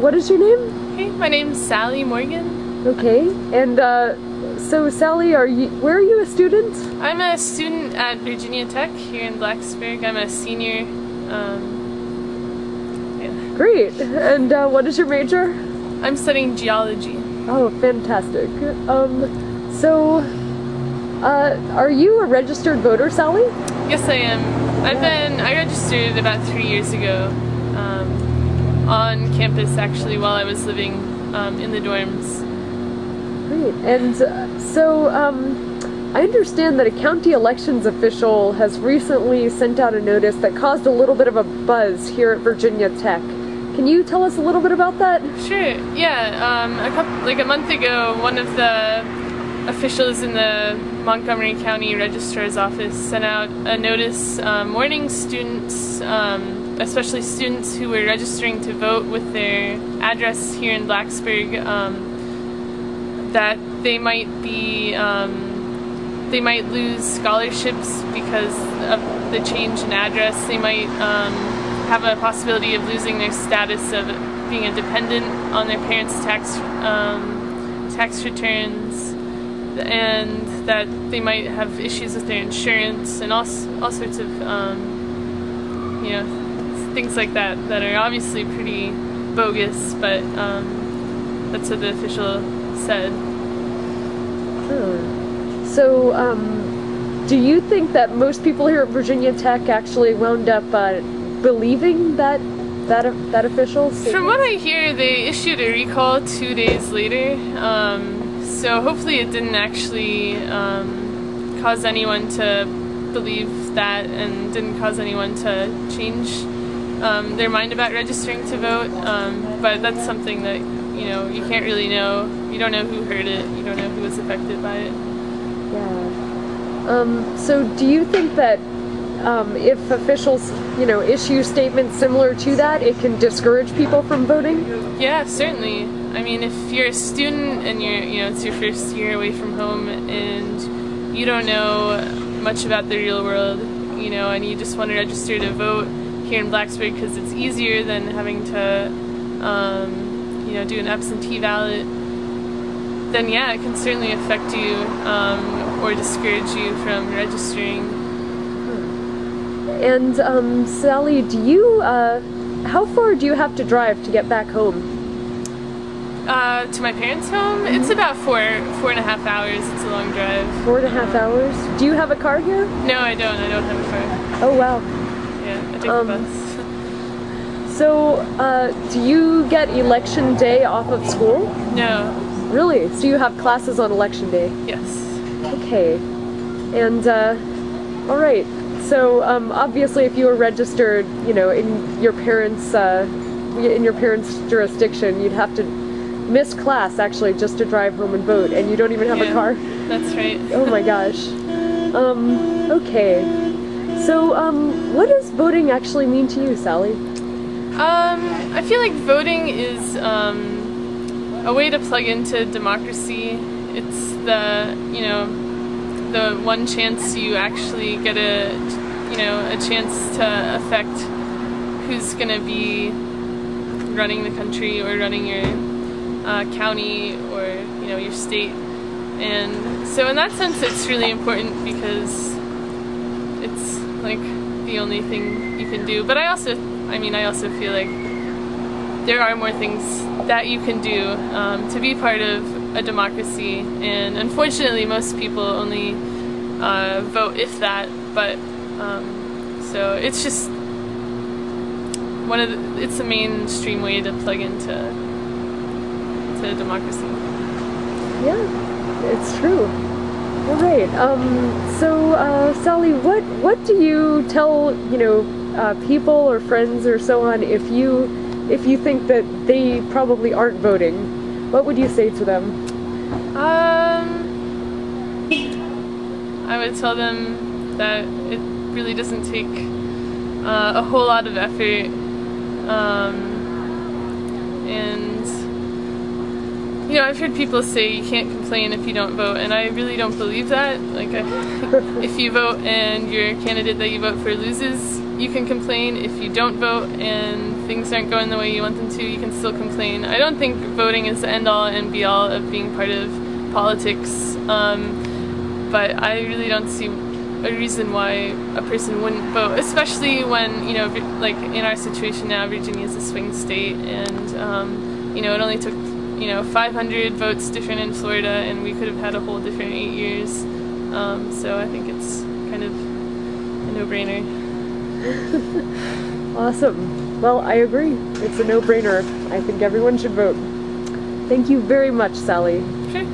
What is your name? Hey, my name's Sally Morgan. Okay, and so Sally, where are you a student? I'm a student at Virginia Tech here in Blacksburg. I'm a senior. Yeah. Great, and what is your major? I'm studying geology. Oh, fantastic. Are you a registered voter, Sally? Yes, I am. I registered about 3 years ago on campus, actually, while I was living in the dorms. Great. And I understand that a county elections official has recently sent out a notice that caused a little bit of a buzz here at Virginia Tech. Can you tell us a little bit about that? Sure. Yeah. A month ago, one of the officials in the Montgomery County Registrar's Office sent out a notice warning students, especially students who were registering to vote with their address here in Blacksburg, that they might lose scholarships because of the change in address. They might have a possibility of losing their status of being a dependent on their parents' tax returns, and that they might have issues with their insurance and all sorts of things like that are obviously pretty bogus, but that's what the official said. So, do you think that most people here at Virginia Tech actually wound up believing that official? From what I hear, they issued a recall 2 days later, so hopefully it didn't actually cause anyone to believe that and didn't cause anyone to change their mind about registering to vote, but that's something that you can't really know. You don't know who heard it, you don't know who was affected by it. Yeah. So do you think that if officials, issue statements similar to that, it can discourage people from voting? Yeah, certainly. I mean, if you're a student and it's your first year away from home and you don't know much about the real world, and you just want to register to vote here in Blacksburg because it's easier than having to, do an absentee ballot, then yeah, it can certainly affect you or discourage you from registering. And Sally, how far do you have to drive to get back home? To my parents' home? It's about 4.5 hours. It's a long drive. 4.5 hours? Do you have a car here? No, I don't. I don't have a car. Oh, wow. Yeah, I take the bus. So, do you get election day off of school? No. Really? So you have classes on election day? Yes. Okay. And, alright. So, obviously if you were registered, in your parents' jurisdiction, you'd have to miss class, actually, just to drive home and vote, and you don't even have a car? That's right. Oh my gosh. Okay. So, what does voting actually mean to you, Sally? I feel like voting is a way to plug into democracy. It's the one chance you actually get a chance to affect who's going to be running the country or running your county or your state. And so in that sense it's really important because it's like the only thing you can do. But I also feel like there are more things that you can do to be part of a democracy, and unfortunately most people only vote if that, but so it's just it's a mainstream way to plug into democracy. Yeah, it's true. All right. So Sally, what do you tell people or friends or so on if you think that they probably aren't voting? What would you say to them? I would tell them that it really doesn't take a whole lot of effort, and I've heard people say you can't complain if you don't vote, and I really don't believe that. Like, if you vote and your candidate that you vote for loses, you can complain if you don't vote and things aren't going the way you want them to. You can still complain. I don't think voting is the end-all and be-all of being part of politics, but I really don't see a reason why a person wouldn't vote, especially when, you know, like in our situation now, Virginia is a swing state, and you know, it only took, you know, 500 votes different in Florida, and we could have had a whole different 8 years. So I think it's kind of a no-brainer. Awesome. Well, I agree. It's a no-brainer. I think everyone should vote. Thank you very much, Sally. Sure.